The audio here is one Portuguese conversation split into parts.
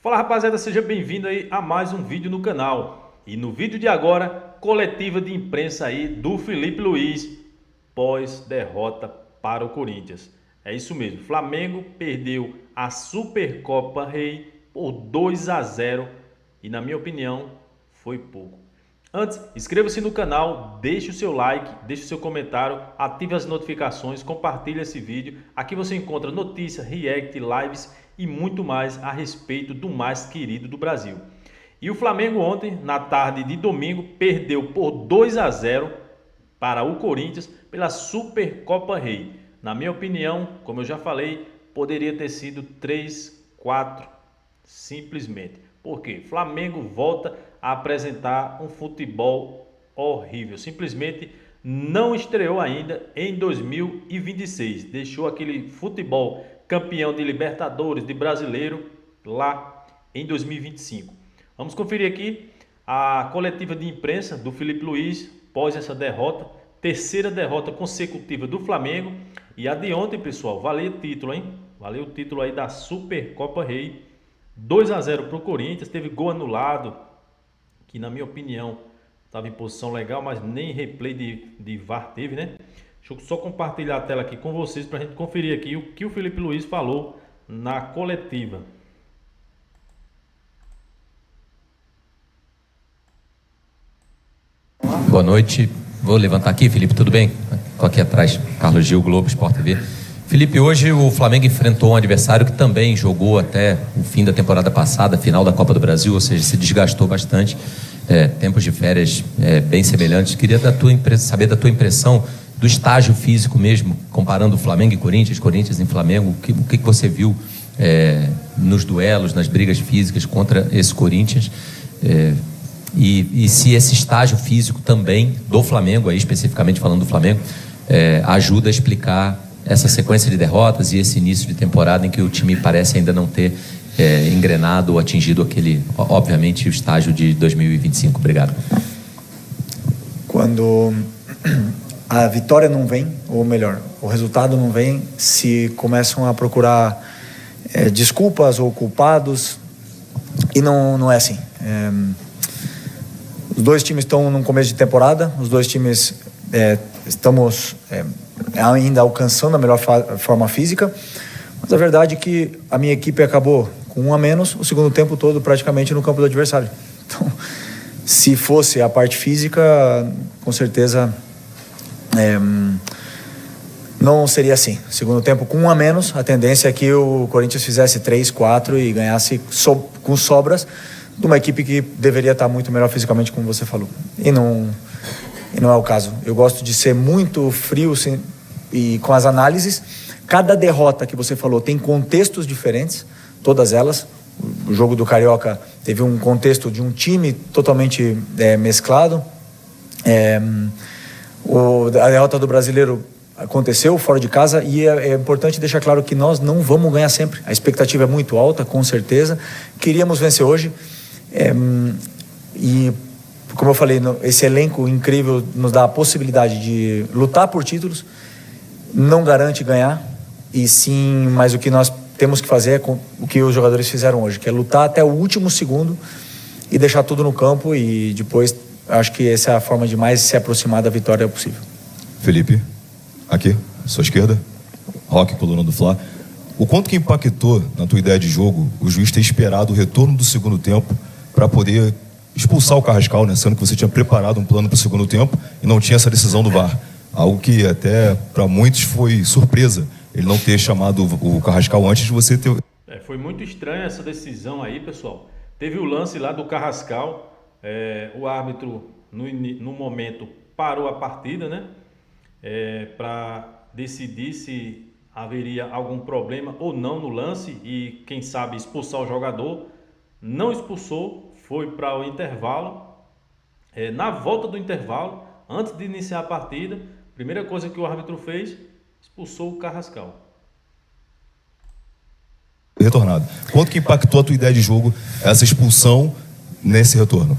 Fala rapaziada, seja bem-vindo aí a mais um vídeo no canal. E no vídeo de agora, coletiva de imprensa aí do Felipe Luiz pós derrota para o Corinthians. É isso mesmo, Flamengo perdeu a Supercopa Rei por 2-0 e na minha opinião foi pouco. Antes, inscreva-se no canal, deixe o seu like, deixe o seu comentário, ative as notificações, compartilhe esse vídeo. Aqui você encontra notícias, react, lives e muito mais a respeito do mais querido do Brasil. E o Flamengo ontem, na tarde de domingo, perdeu por 2-0 para o Corinthians pela Supercopa Rei. Na minha opinião, como eu já falei, poderia ter sido 3-4 simplesmente. Por quê? Flamengo volta a apresentar um futebol horrível. Simplesmente não estreou ainda em 2026. Deixou aquele futebol campeão de Libertadores, de Brasileiro, lá em 2025. Vamos conferir aqui a coletiva de imprensa do Felipe Luiz após essa derrota. Terceira derrota consecutiva do Flamengo. E a de ontem, pessoal, valeu o título, hein? Valeu o título aí da Supercopa Rei. 2-0 para o Corinthians, teve gol anulado, que na minha opinião estava em posição legal, mas nem replay de VAR teve, né? Deixa eu só compartilhar a tela aqui com vocês para a gente conferir aqui o que o Felipe Luiz falou na coletiva. Boa noite, vou levantar aqui, Felipe, tudo bem? Estou aqui atrás, Carlos Gil, Globo, Sport TV. Felipe, hoje o Flamengo enfrentou um adversário que também jogou até o fim da temporada passada, final da Copa do Brasil, ou seja, se desgastou bastante, tempos de férias bem semelhantes. Queria saber da tua impressão do estágio físico mesmo, comparando Flamengo e Corinthians, Corinthians e Flamengo, o que você viu nos duelos, nas brigas físicas contra esse Corinthians, e se esse estágio físico também do Flamengo, aí especificamente falando do Flamengo, ajuda a explicar essa sequência de derrotas e esse início de temporada em que o time parece ainda não ter engrenado ou atingido aquele, obviamente, o estágio de 2025. Obrigado. Quando a vitória não vem, ou melhor, o resultado não vem, se começam a procurar desculpas ou culpados, e não é assim. Os dois times estão no começo de temporada, os dois times estamos ainda alcançando a melhor forma física, mas a verdade é que a minha equipe acabou com um a menos o segundo tempo todo praticamente no campo do adversário. Então, se fosse a parte física, com certeza não seria assim. Segundo tempo com um a menos, a tendência é que o Corinthians fizesse 3-4 e ganhasse com sobras de uma equipe que deveria estar muito melhor fisicamente, como você falou. E não é o caso. Eu gosto de ser muito frio e com as análises. Cada derrota que você falou tem contextos diferentes, todas elas. O jogo do Carioca teve um contexto de um time totalmente mesclado. A derrota do Brasileiro aconteceu fora de casa e é importante deixar claro que nós não vamos ganhar sempre. A expectativa é muito alta, com certeza. Queríamos vencer hoje. E como eu falei, esse elenco incrível nos dá a possibilidade de lutar por títulos, não garante ganhar, e sim, mas o que nós temos que fazer é o que os jogadores fizeram hoje, que é lutar até o último segundo e deixar tudo no campo, e depois acho que essa é a forma de mais se aproximar da vitória possível. Felipe, aqui, sua esquerda, Roque, coluna do Fla. O quanto que impactou na tua ideia de jogo o juiz ter esperado o retorno do segundo tempo para poder expulsar o Carrascal, né? Sendo que você tinha preparado um plano para o segundo tempo e não tinha essa decisão do VAR. Algo que até para muitos foi surpresa, ele não ter chamado o Carrascal antes de você ter... Foi muito estranha essa decisão aí, pessoal. Teve o lance lá do Carrascal, o árbitro no momento parou a partida, né? Para decidir se haveria algum problema ou não no lance e, quem sabe, expulsar o jogador. Não expulsou, foi para o intervalo. Na volta do intervalo, antes de iniciar a partida, a primeira coisa que o árbitro fez, expulsou o Carrascal. Retornado. Quanto que impactou a tua ideia de jogo essa expulsão nesse retorno?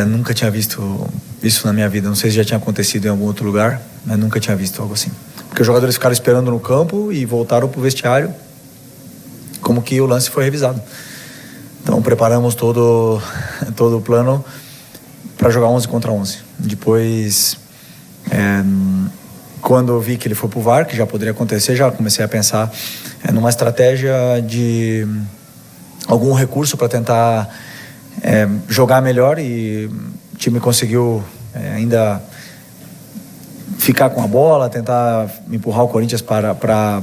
Nunca tinha visto isso na minha vida. Não sei se já tinha acontecido em algum outro lugar, mas nunca tinha visto algo assim. Porque os jogadores ficaram esperando no campo e voltaram para o vestiário como que o lance foi revisado. Então preparamos todo o plano para jogar 11 contra 11. Depois, quando eu vi que ele foi pro VAR, que já poderia acontecer, já comecei a pensar numa estratégia de algum recurso para tentar jogar melhor, e o time conseguiu ainda ficar com a bola, tentar empurrar o Corinthians para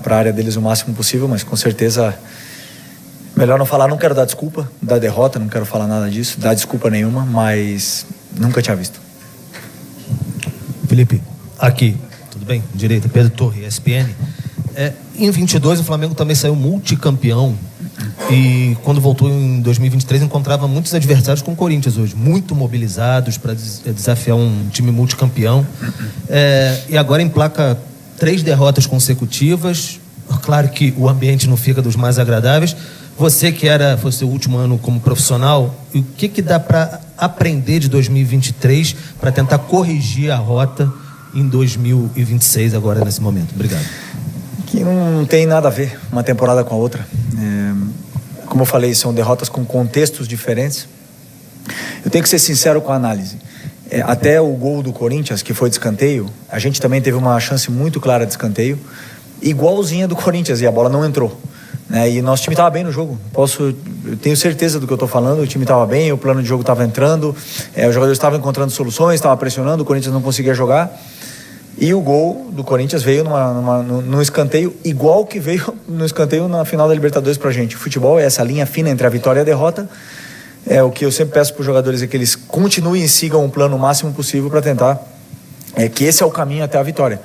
a área deles o máximo possível, mas com certeza melhor não falar. Não quero dar desculpa da derrota, não quero falar nada disso, dar desculpa nenhuma, mas nunca tinha visto. Felipe, aqui, tudo bem? Direita, Pedro Torre, ESPN. Em 22 o Flamengo também saiu multicampeão, e quando voltou em 2023 encontrava muitos adversários com o Corinthians hoje, muito mobilizados para desafiar um time multicampeão, e agora emplaca 3 derrotas consecutivas. Claro que o ambiente não fica dos mais agradáveis. Você que foi seu último ano como profissional, o que dá para aprender de 2023 para tentar corrigir a rota em 2026 agora nesse momento? Obrigado. Que não tem nada a ver uma temporada com a outra. Como eu falei, são derrotas com contextos diferentes. Eu tenho que ser sincero com a análise. Até o gol do Corinthians, que foi de escanteio, a gente também teve uma chance muito clara de escanteio, igualzinha do Corinthians, e a bola não entrou. E nosso time estava bem no jogo. Eu tenho certeza do que eu estou falando. O time estava bem, o plano de jogo estava entrando, os jogadores estavam encontrando soluções, estavam pressionando, o Corinthians não conseguia jogar. E o gol do Corinthians veio num escanteio, igual que veio no escanteio na final da Libertadores pra gente. O futebol é essa linha fina entre a vitória e a derrota. O que eu sempre peço para os jogadores é que eles continuem e sigam o plano o máximo possível para tentar que esse é o caminho até a vitória.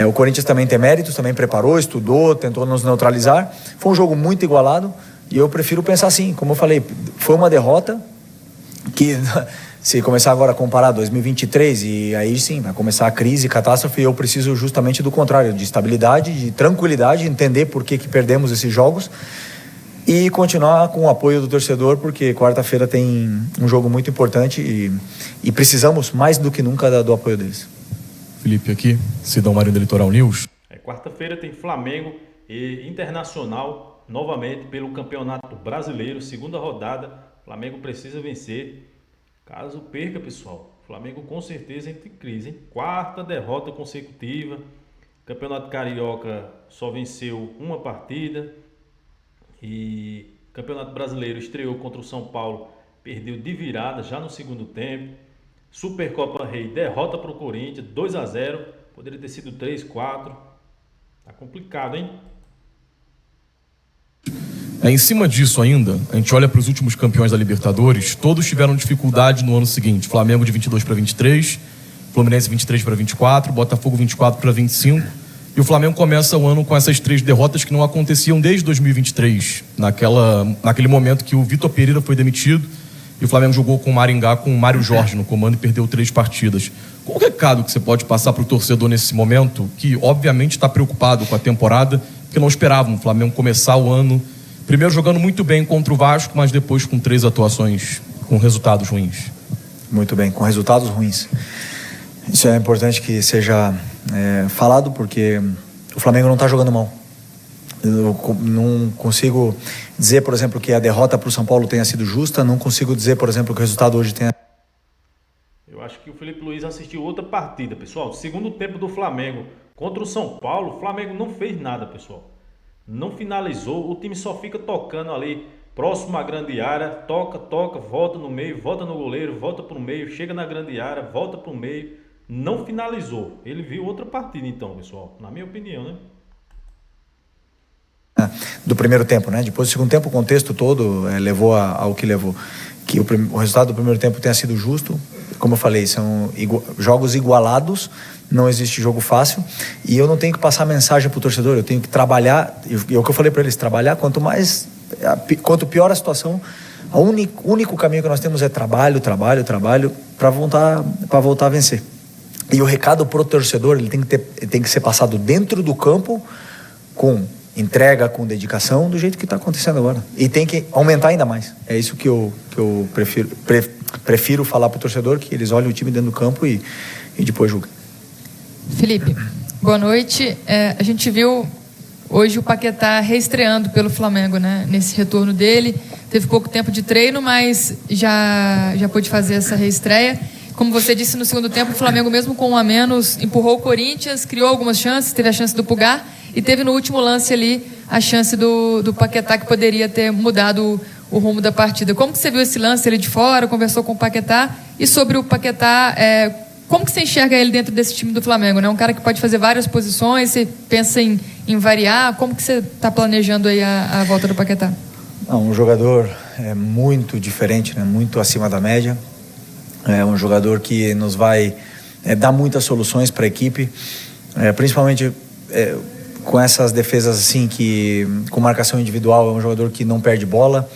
O Corinthians também tem méritos, também preparou, estudou, tentou nos neutralizar. Foi um jogo muito igualado, e eu prefiro pensar assim, como eu falei, foi uma derrota que... Se começar agora a comparar 2023, e aí sim, vai começar a crise, catástrofe, e eu preciso justamente do contrário, de estabilidade, de tranquilidade, entender por que perdemos esses jogos e continuar com o apoio do torcedor, porque quarta-feira tem um jogo muito importante e precisamos mais do que nunca do apoio deles. Felipe aqui, Sidão Marinho da Litoral News. Quarta-feira tem Flamengo e Internacional novamente pelo Campeonato Brasileiro, segunda rodada. Flamengo precisa vencer. Caso perca, pessoal, o Flamengo com certeza entra em crise, hein? 4ª derrota consecutiva. Campeonato Carioca só venceu uma partida. E Campeonato Brasileiro estreou contra o São Paulo, perdeu de virada já no segundo tempo. Supercopa Rei, derrota para o Corinthians, 2-0. Poderia ter sido 3-4. Tá complicado, hein? Em cima disso ainda, a gente olha para os últimos campeões da Libertadores, todos tiveram dificuldade no ano seguinte. Flamengo de 22 para 23, Fluminense 23 para 24, Botafogo 24 para 25. E o Flamengo começa o ano com essas 3 derrotas que não aconteciam desde 2023, naquele momento que o Vitor Pereira foi demitido e o Flamengo jogou com o Maringá, com o Mário Jorge no comando, e perdeu 3 partidas. Qual o recado que você pode passar para o torcedor nesse momento, que obviamente está preocupado com a temporada, porque não esperavam o Flamengo começar o ano primeiro jogando muito bem contra o Vasco, mas depois com 3 atuações com resultados ruins? Muito bem, com resultados ruins. Isso é importante que seja falado, porque o Flamengo não está jogando mal. Eu não consigo dizer, por exemplo, que a derrota para o São Paulo tenha sido justa. Não consigo dizer, por exemplo, que o resultado hoje tenha... Eu acho que o Felipe Luiz assistiu outra partida, pessoal. Segundo tempo do Flamengo contra o São Paulo, o Flamengo não fez nada, pessoal. Não finalizou, o time só fica tocando ali, próximo à grande área, toca, volta no meio, volta no goleiro, volta para o meio, chega na grande área, volta para o meio, não finalizou. Ele viu outra partida então, pessoal, na minha opinião, né? Do primeiro tempo, né? Depois do segundo tempo, o contexto todo levou ao que levou. Que o resultado do primeiro tempo tenha sido justo. Como eu falei, são jogos igualados, não existe jogo fácil, e eu não tenho que passar mensagem para o torcedor, eu tenho que trabalhar, e é o que eu falei para eles, trabalhar, quanto pior a situação, o único caminho que nós temos é trabalho, para voltar a vencer. E o recado para o torcedor, ele tem que ser passado dentro do campo, com entrega, com dedicação, do jeito que está acontecendo agora, e tem que aumentar ainda mais. É isso que eu prefiro falar para o torcedor, que eles olhem o time dentro do campo e depois julguem. Felipe, boa noite. A gente viu Hoje o Paquetá reestreando pelo Flamengo, né? Nesse retorno dele. Teve pouco tempo de treino, mas já pôde fazer essa reestreia. Como você disse, no segundo tempo, o Flamengo, mesmo com um a menos, empurrou o Corinthians, criou algumas chances, teve a chance do Pulgar e teve no último lance ali a chance do Paquetá, que poderia ter mudado o rumo da partida. Como que você viu esse lance ali de fora, conversou com o Paquetá? E sobre o Paquetá, como que você enxerga ele dentro desse time do Flamengo? Né? Um cara que pode fazer várias posições, você pensa em variar, como que você está planejando aí a volta do Paquetá? Um jogador muito diferente, né? Muito acima da média. É um jogador que nos vai dar muitas soluções para a equipe, principalmente com essas defesas assim, que com marcação individual. É um jogador que não perde bola.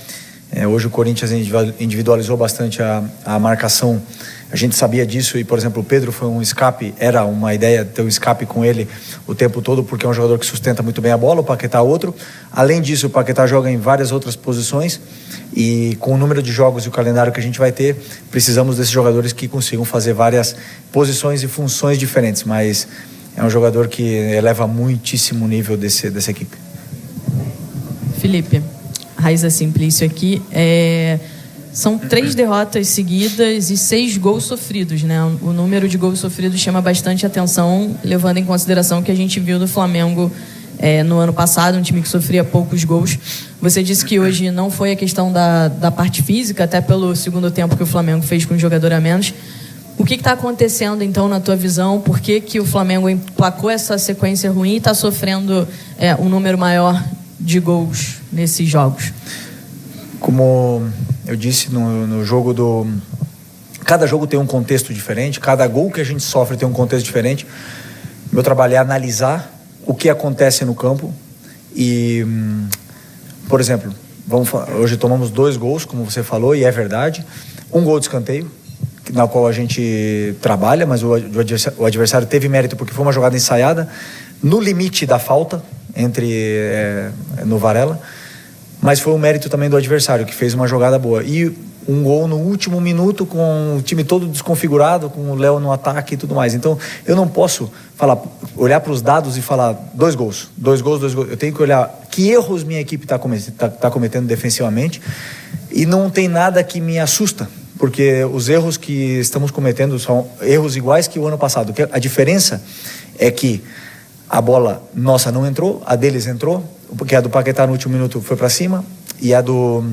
Hoje o Corinthians individualizou bastante a marcação. A gente sabia disso e, por exemplo, o Pedro foi um escape, era uma ideia ter um escape com ele o tempo todo, porque é um jogador que sustenta muito bem a bola. O Paquetá outro. Além disso, o Paquetá joga em várias outras posições e com o número de jogos e o calendário que a gente vai ter, precisamos desses jogadores que consigam fazer várias posições e funções diferentes, mas é um jogador que eleva muitíssimo o nível dessa equipe. Felipe, Raiza Simplício aqui. São 3 derrotas seguidas e 6 gols sofridos, né? O número de gols sofridos chama bastante atenção, levando em consideração que a gente viu do Flamengo no ano passado, um time que sofria poucos gols. Você disse que hoje não foi a questão da parte física, até pelo segundo tempo que o Flamengo fez com um jogador a menos. O que está acontecendo, então, na tua visão? Por que o Flamengo emplacou essa sequência ruim e está sofrendo um número maior de gols nesses jogos? Como eu disse no jogo cada jogo tem um contexto diferente, cada gol que a gente sofre tem um contexto diferente. Meu trabalho é analisar o que acontece no campo e, por exemplo, hoje tomamos 2 gols, como você falou, e é verdade. Um gol de escanteio, na qual a gente trabalha, mas o adversário teve mérito porque foi uma jogada ensaiada no limite da falta no Varela. Mas foi um mérito também do adversário, que fez uma jogada boa. E um gol no último minuto, com o time todo desconfigurado, com o Léo no ataque e tudo mais. Então, eu não posso olhar para os dados e falar 2 gols. Eu tenho que olhar que erros minha equipe está cometendo defensivamente. E não tem nada que me assusta, porque os erros que estamos cometendo são erros iguais que o ano passado. A diferença é que a bola nossa não entrou, a deles entrou, porque a do Paquetá no último minuto foi para cima e a do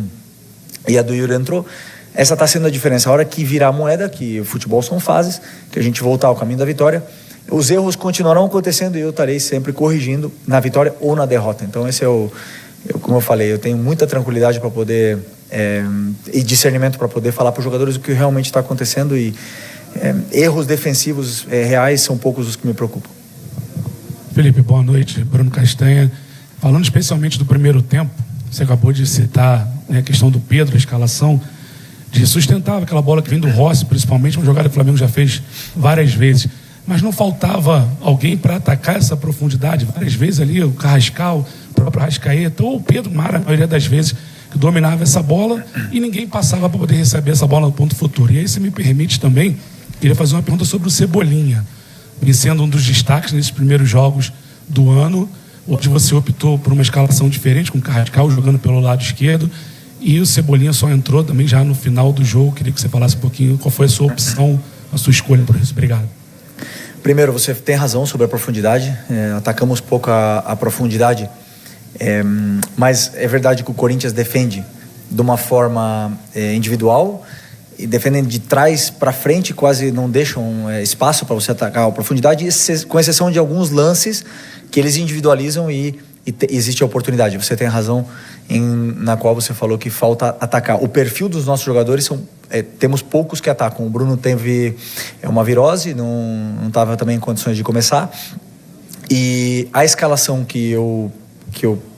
Yuri entrou. Essa está sendo a diferença. A hora que virar a moeda, que o futebol são fases, que a gente voltar ao caminho da vitória, os erros continuarão acontecendo e eu estarei sempre corrigindo na vitória ou na derrota. Então esse como eu falei, eu tenho muita tranquilidade para poder e discernimento para poder falar para os jogadores o que realmente está acontecendo e erros defensivos reais são poucos os que me preocupam. Felipe, boa noite. Bruno Castanha. Falando especialmente do primeiro tempo, você acabou de citar a questão do Pedro, a escalação, de sustentar aquela bola que vem do Rossi, principalmente, uma jogada que o Flamengo já fez várias vezes. Mas não faltava alguém para atacar essa profundidade várias vezes ali, o Carrascal, o próprio Arrascaeta, ou o Pedro Mara, a maioria das vezes, que dominava essa bola e ninguém passava para poder receber essa bola no ponto futuro. E aí, se me permite também, queria fazer uma pergunta sobre o Cebolinha, sendo um dos destaques nesses primeiros jogos do ano, onde você optou por uma escalação diferente, com o Carrascal jogando pelo lado esquerdo, e o Cebolinha só entrou também já no final do jogo. Queria que você falasse um pouquinho qual foi a sua opção, a sua escolha por isso. Obrigado. Primeiro, você tem razão sobre a profundidade, atacamos pouco a profundidade, mas é verdade que o Corinthians defende de uma forma individual e defendem de trás para frente, quase não deixam espaço para você atacar a profundidade, com exceção de alguns lances que eles individualizam e existe a oportunidade. Você tem razão na qual você falou que falta atacar. O perfil dos nossos jogadores temos poucos que atacam. O Bruno teve uma virose, não estava também em condições de começar. E a escalação que eu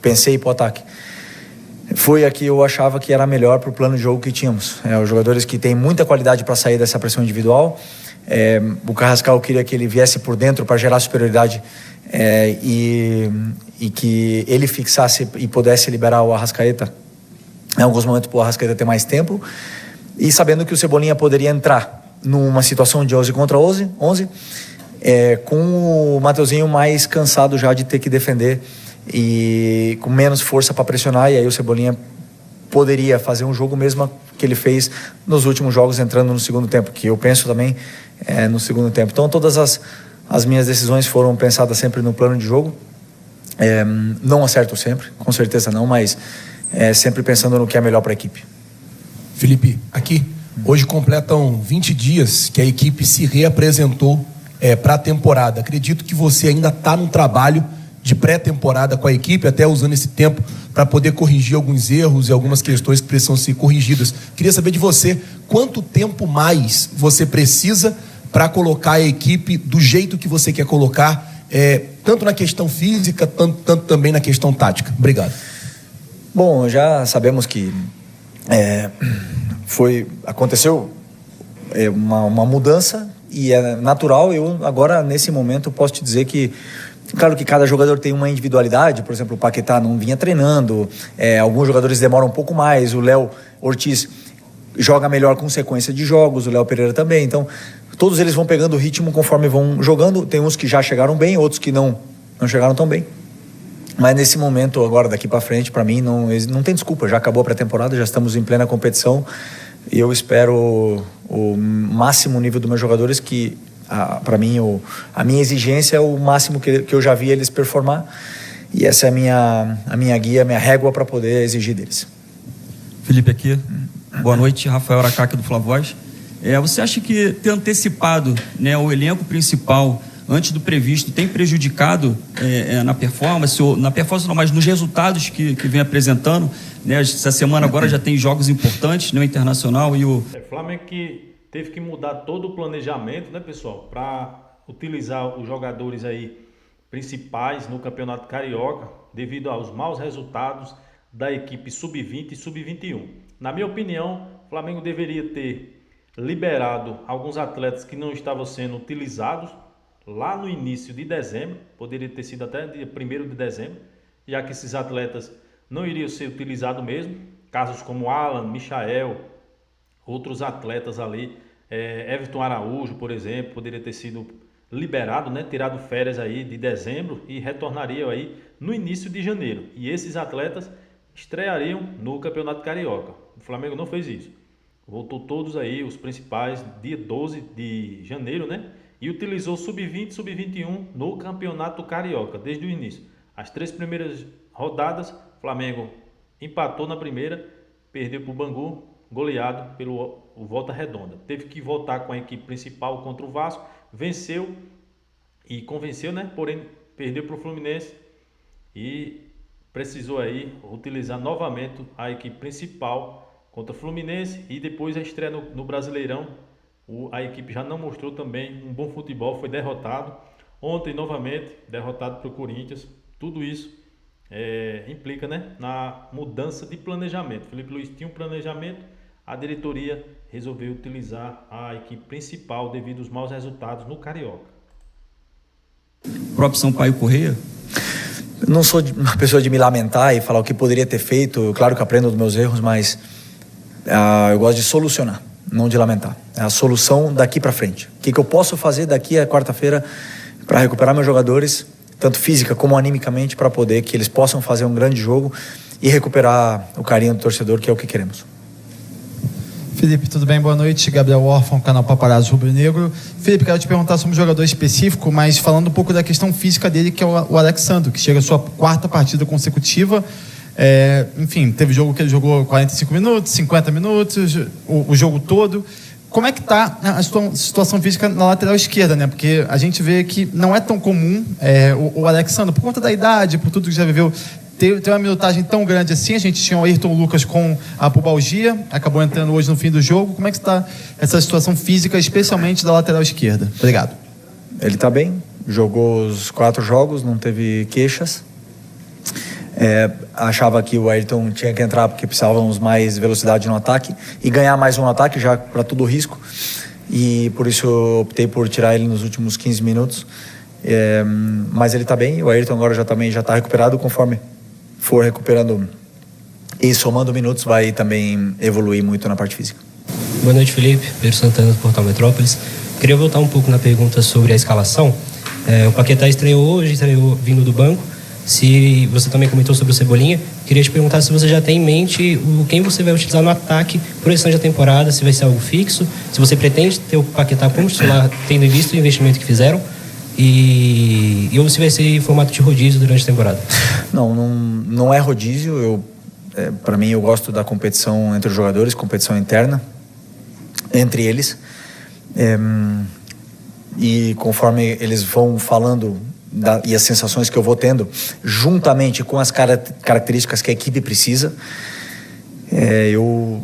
pensei para o ataque foi a que eu achava que era melhor para o plano de jogo que tínhamos. Os jogadores que têm muita qualidade para sair dessa pressão individual. O Carrascal queria que ele viesse por dentro para gerar superioridade e que ele fixasse e pudesse liberar o Arrascaeta em alguns momentos para o Arrascaeta ter mais tempo, e sabendo que o Cebolinha poderia entrar numa situação de 11 contra 11, com o Mateuzinho mais cansado já de ter que defender e com menos força para pressionar, e aí o Cebolinha poderia fazer um jogo mesmo que ele fez nos últimos jogos, entrando no segundo tempo, que eu penso também no segundo tempo. Então todas as minhas decisões foram pensadas sempre no plano de jogo. Não acerto sempre, com certeza não, mas sempre pensando no que é melhor para a equipe. Felipe, aqui, hoje completam 20 dias que a equipe se reapresentou para a temporada. Acredito que você ainda está num trabalho de pré-temporada com a equipe, até usando esse tempo para poder corrigir alguns erros e algumas questões que precisam ser corrigidas. Queria saber de você, quanto tempo mais você precisa para colocar a equipe do jeito que você quer colocar, tanto na questão física, tanto também na questão tática. Obrigado. Bom, já sabemos que aconteceu uma mudança e é natural. Eu agora, nesse momento, posso te dizer que, claro que cada jogador tem uma individualidade. Por exemplo, o Paquetá não vinha treinando, alguns jogadores demoram um pouco mais, o Léo Ortiz joga melhor com sequência de jogos, o Léo Pereira também. Então, todos eles vão pegando o ritmo conforme vão jogando. Tem uns que já chegaram bem, outros que não chegaram tão bem. Mas nesse momento, agora daqui para frente, para mim, não tem desculpa. Já acabou a pré-temporada, já estamos em plena competição. E eu espero o máximo nível dos meus jogadores, que para mim a minha exigência é o máximo que eu já vi eles performar. E essa é a minha guia, a minha régua para poder exigir deles. Felipe aqui. Boa noite, Rafael Aracaque do Flavoz. Você acha que ter antecipado, né, o elenco principal antes do previsto tem prejudicado na performance, ou na performance não, mas nos resultados que vem apresentando, né? Essa semana agora já tem jogos importantes, né, o Internacional e o... Flamengo que teve que mudar todo o planejamento, né, pessoal, para utilizar os jogadores aí principais no Campeonato Carioca, devido aos maus resultados da equipe Sub-20 e Sub-21. Na minha opinião, o Flamengo deveria ter liberado alguns atletas que não estavam sendo utilizados lá no início de dezembro, poderia ter sido até dia 1º de dezembro, já que esses atletas não iriam ser utilizados mesmo, casos como Alan, Michael, outros atletas ali, Everton Araújo, por exemplo, poderia ter sido liberado, né, tirado férias aí de dezembro e retornariam aí no início de janeiro, e esses atletas estreariam no Campeonato Carioca. O Flamengo não fez isso, voltou todos aí, os principais, dia 12 de janeiro, né, e utilizou Sub-20 e Sub-21 no Campeonato Carioca, desde o início. As 3 primeiras rodadas, o Flamengo empatou na primeira, perdeu para o Bangu, goleado pelo Volta Redonda. Teve que voltar com a equipe principal contra o Vasco, venceu e convenceu, né? Porém, perdeu para o Fluminense e precisou aí utilizar novamente a equipe principal contra o Fluminense, e depois a estreia no Brasileirão. A equipe já não mostrou também um bom futebol, foi derrotado. Ontem, novamente, derrotado para o Corinthians. Tudo isso implica, né, na mudança de planejamento. Felipe Luiz tinha um planejamento, a diretoria resolveu utilizar a equipe principal devido aos maus resultados no Carioca. O próprio Sampaio Corrêa? Não sou uma pessoa de me lamentar e falar o que poderia ter feito. Claro que aprendo dos meus erros, mas eu gosto de solucionar, não de lamentar. É a solução daqui para frente. O que eu posso fazer daqui a quarta-feira para recuperar meus jogadores, tanto física como animicamente, para poder que eles possam fazer um grande jogo e recuperar o carinho do torcedor, que é o que queremos. Felipe, tudo bem? Boa noite. Gabriel Órfão, canal Paparazzo Rubro Negro. Felipe, quero te perguntar sobre um jogador específico, mas falando um pouco da questão física dele, que é o Alexandre, que chega à sua 4ª partida consecutiva. Enfim, teve jogo que ele jogou 45 minutos, 50 minutos, o jogo todo. Como é que está a situação física na lateral esquerda, né? Porque a gente vê que não é tão comum o Alexandre, por conta da idade, por tudo que já viveu, ter uma minutagem tão grande assim. A gente tinha o Ayrton Lucas com a pubalgia, acabou entrando hoje no fim do jogo. Como é que está essa situação física, especialmente da lateral esquerda? Obrigado. Ele está bem, jogou os 4 jogos, não teve queixas. Achava que o Ayrton tinha que entrar porque precisávamos mais velocidade no ataque e ganhar mais um ataque já para todo o risco, e por isso eu optei por tirar ele nos últimos 15 minutos. Mas ele está bem, o Ayrton agora já está recuperado. Conforme for recuperando e somando minutos, vai também evoluir muito na parte física. Boa noite, Felipe. Pedro Santana, do Portal Metrópolis. Queria voltar um pouco na pergunta sobre a escalação. O Paquetá estreou hoje, estreou vindo do banco. Se você também comentou sobre o Cebolinha, queria te perguntar se você já tem em mente quem você vai utilizar no ataque por restante da temporada, se vai ser algo fixo, se você pretende ter o Paquetá como titular, tendo em vista o investimento que fizeram, ou se vai ser em formato de rodízio durante a temporada. Não é rodízio. Para mim, eu gosto da competição entre os jogadores, competição interna entre eles. E conforme eles vão falando e as sensações que eu vou tendo, juntamente com as características que a equipe precisa, eu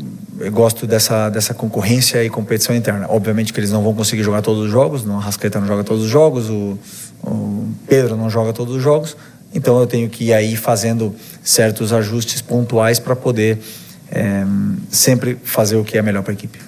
gosto dessa concorrência e competição interna. Obviamente que eles não vão conseguir jogar todos os jogos, o Arrascaeta não joga todos os jogos, o Pedro não joga todos os jogos, então eu tenho que ir aí fazendo certos ajustes pontuais para poder sempre fazer o que é melhor para a equipe.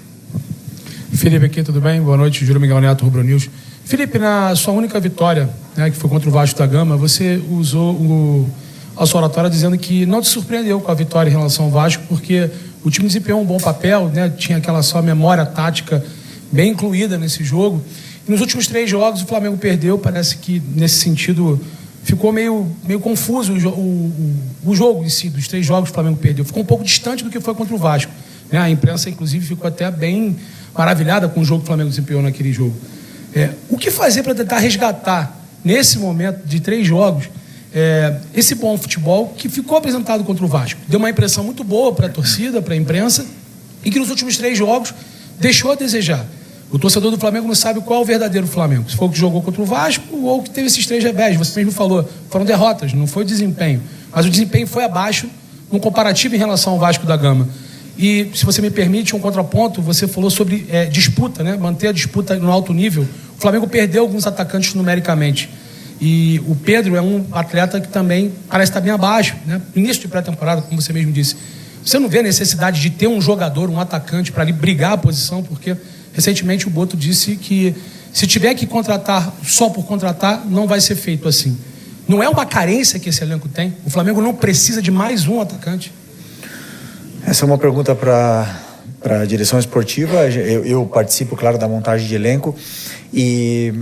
Felipe aqui, tudo bem? Boa noite, Júlio Miguel Neto, Rubro News. Felipe, na sua única vitória, né, que foi contra o Vasco da Gama, você usou a sua oratória dizendo que não te surpreendeu com a vitória em relação ao Vasco, porque o time desempenhou um bom papel, né, tinha aquela sua memória tática bem incluída nesse jogo. E nos últimos 3 jogos o Flamengo perdeu, parece que nesse sentido ficou meio confuso o jogo em si, dos 3 jogos que o Flamengo perdeu. Ficou um pouco distante do que foi contra o Vasco, né? A imprensa, inclusive, ficou até bem maravilhada com o jogo que o Flamengo desempenhou naquele jogo. O que fazer para tentar resgatar, nesse momento de 3 jogos, esse bom futebol que ficou apresentado contra o Vasco? Deu uma impressão muito boa para a torcida, para a imprensa, e que nos últimos 3 jogos deixou a desejar. O torcedor do Flamengo não sabe qual é o verdadeiro Flamengo. Se foi o que jogou contra o Vasco ou o que teve esses 3 revés. Você mesmo falou, foram derrotas, não foi desempenho. Mas o desempenho foi abaixo no comparativo em relação ao Vasco da Gama. E, se você me permite, um contraponto, você falou sobre disputa, né? Manter a disputa no alto nível. O Flamengo perdeu alguns atacantes numericamente. E o Pedro é um atleta que também parece estar bem abaixo, né? Início de pré-temporada, como você mesmo disse. Você não vê a necessidade de ter um jogador, um atacante, para ali brigar a posição, porque recentemente o Boto disse que se tiver que contratar só por contratar, não vai ser feito assim. Não é uma carência que esse elenco tem? O Flamengo não precisa de mais um atacante? Essa é uma pergunta para a direção esportiva. Eu participo, claro, da montagem de elenco e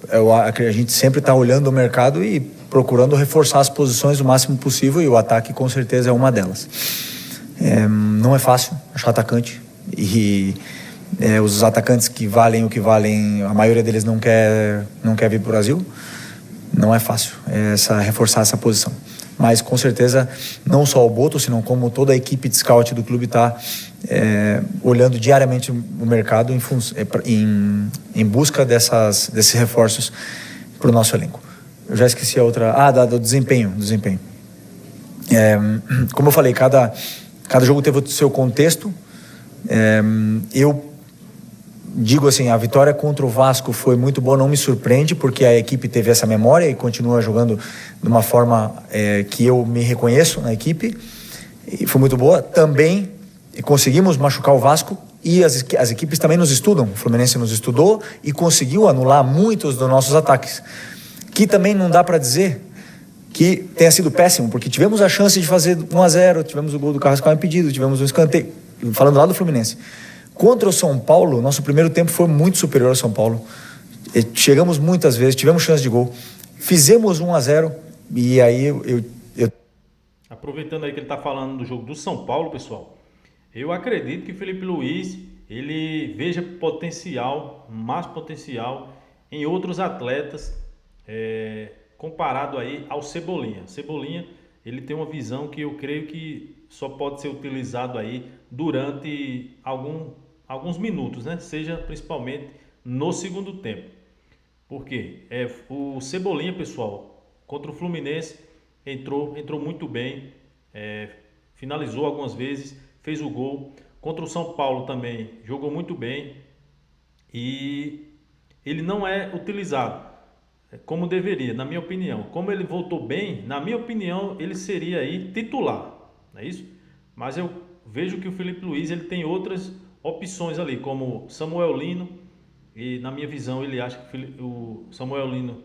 a gente sempre está olhando o mercado e procurando reforçar as posições o máximo possível, e o ataque com certeza é uma delas. Não é fácil achar atacante e os atacantes que valem o que valem, a maioria deles não quer vir para o Brasil. Não é fácil reforçar essa posição. Mas, com certeza, não só o Boto, senão como toda a equipe de scout do clube está olhando diariamente o mercado em busca desses reforços para o nosso elenco. Eu já esqueci a outra... do desempenho. Como eu falei, cada jogo teve o seu contexto. Eu digo assim, a vitória contra o Vasco foi muito boa, não me surpreende, porque a equipe teve essa memória e continua jogando de uma forma que eu me reconheço na equipe, e foi muito boa. Também conseguimos machucar o Vasco e as equipes também nos estudam. O Fluminense nos estudou e conseguiu anular muitos dos nossos ataques, que também não dá para dizer que tenha sido péssimo, porque tivemos a chance de fazer 1-0, tivemos o gol do Carrascal impedido, tivemos um escanteio, falando lá do Fluminense. Contra o São Paulo, nosso primeiro tempo foi muito superior ao São Paulo. Chegamos muitas vezes, tivemos chance de gol, fizemos 1-0 e aí eu... Aproveitando aí que ele está falando do jogo do São Paulo, pessoal, eu acredito que o Felipe Luiz, ele veja potencial, mais potencial em outros atletas, comparado aí ao Cebolinha. Cebolinha, ele tem uma visão que eu creio que só pode ser utilizado aí durante alguns minutos, né? Seja principalmente no segundo tempo. Por quê? O Cebolinha, pessoal, contra o Fluminense, entrou muito bem, finalizou algumas vezes, fez o gol. Contra o São Paulo também jogou muito bem e ele não é utilizado como deveria, na minha opinião. Como ele voltou bem, na minha opinião, ele seria aí titular, não é isso? Mas eu vejo que o Felipe Luiz, ele tem outras opções ali, como Samuel Lino, e na minha visão ele acha que o Samuel Lino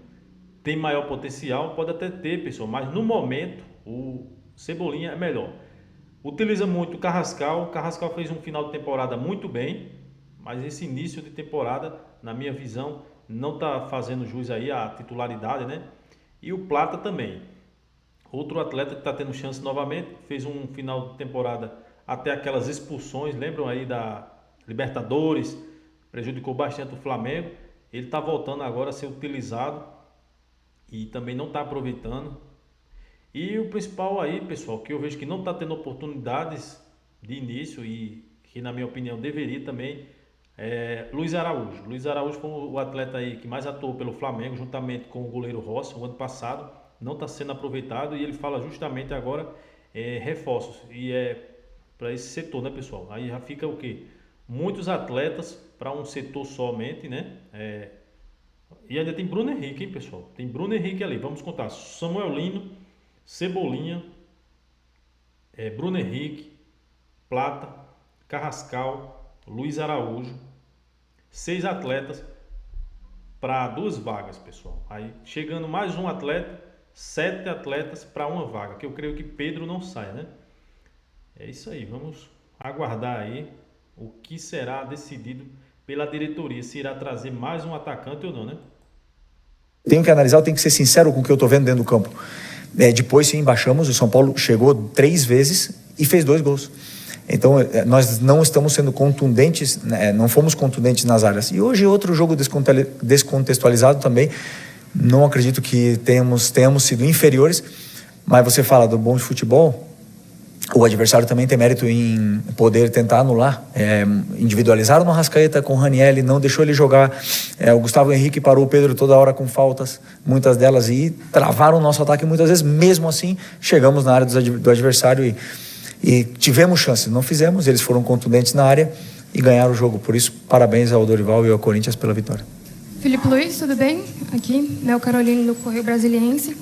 tem maior potencial, pode até ter, pessoal, mas no momento o Cebolinha é melhor. Utiliza muito o Carrascal fez um final de temporada muito bem, mas esse início de temporada, na minha visão, não está fazendo jus aí à titularidade, né? E o Plata também. Outro atleta que está tendo chance novamente, fez um final de temporada até aquelas expulsões, lembram aí da Libertadores, prejudicou bastante o Flamengo. Ele está voltando agora a ser utilizado e também não está aproveitando. E o principal aí, pessoal, que eu vejo que não está tendo oportunidades de início e que, na minha opinião, deveria também, é Luiz Araújo. Luiz Araújo foi o atleta aí que mais atuou pelo Flamengo, juntamente com o goleiro Rossi, o ano passado. Não está sendo aproveitado e ele fala justamente agora reforços. E é para esse setor, né, pessoal? Aí já fica o quê? Muitos atletas para um setor somente, né? E ainda tem Bruno Henrique, hein, pessoal? Tem Bruno Henrique ali. Vamos contar. Samuel Lino, Cebolinha, Bruno Henrique, Plata, Carrascal, Luiz Araújo. 6 atletas para 2 vagas, pessoal. Aí chegando mais um atleta, 7 atletas para uma vaga, que eu creio que Pedro não sai, né? É isso aí, vamos aguardar aí o que será decidido pela diretoria, se irá trazer mais um atacante ou não, né? Tenho que analisar, eu tenho que ser sincero com o que eu estou vendo dentro do campo. Depois sim, baixamos, o São Paulo chegou 3 vezes e fez 2 gols. Então, nós não estamos sendo contundentes, né? Não fomos contundentes nas áreas. E hoje outro jogo descontextualizado também. Não acredito que tenhamos sido inferiores, mas você fala do bom de futebol, o adversário também tem mérito em poder tentar anular. Individualizaram no Arrascaeta com o Ranieri, não deixou ele jogar. O Gustavo Henrique parou o Pedro toda hora com faltas, muitas delas, e travaram o nosso ataque muitas vezes. Mesmo assim, chegamos na área do adversário e tivemos chances. Não fizemos, eles foram contundentes na área e ganharam o jogo. Por isso, parabéns ao Dorival e ao Corinthians pela vitória. Felipe Luiz, tudo bem? Aqui, Neo Carolino do Correio Brasiliense.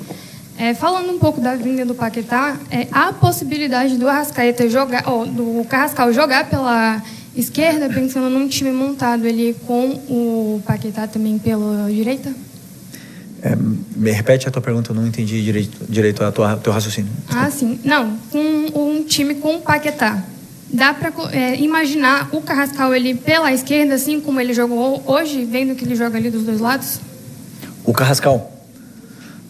Falando um pouco da vinda do Paquetá, há a possibilidade do Arrascaeta jogar, do Carrascal jogar pela esquerda, pensando num time montado ali com o Paquetá também pela direita? Me repete a tua pergunta, eu não entendi direito o teu raciocínio. Ah, sim. Não, com um time com o Paquetá. Dá para imaginar o Carrascal ele pela esquerda, assim como ele jogou hoje, vendo que ele joga ali dos 2 lados? O Carrascal?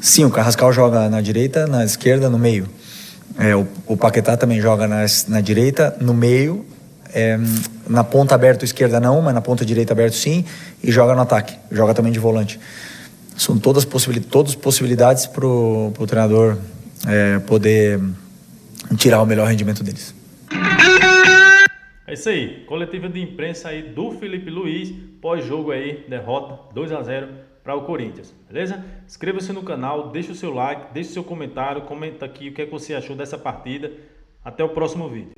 Sim, o Carrascal joga na direita, na esquerda, no meio. O Paquetá também joga na direita, no meio. Na ponta aberta esquerda não, mas na ponta direita aberto sim. E joga no ataque, joga também de volante. São todas possibilidades para o treinador poder tirar o melhor rendimento deles. É isso aí, coletiva de imprensa aí do Felipe Luiz, pós-jogo aí, derrota 2-0 para o Corinthians, beleza? Inscreva-se no canal, deixa o seu like, deixa o seu comentário, comenta aqui o que é que você achou dessa partida. Até o próximo vídeo.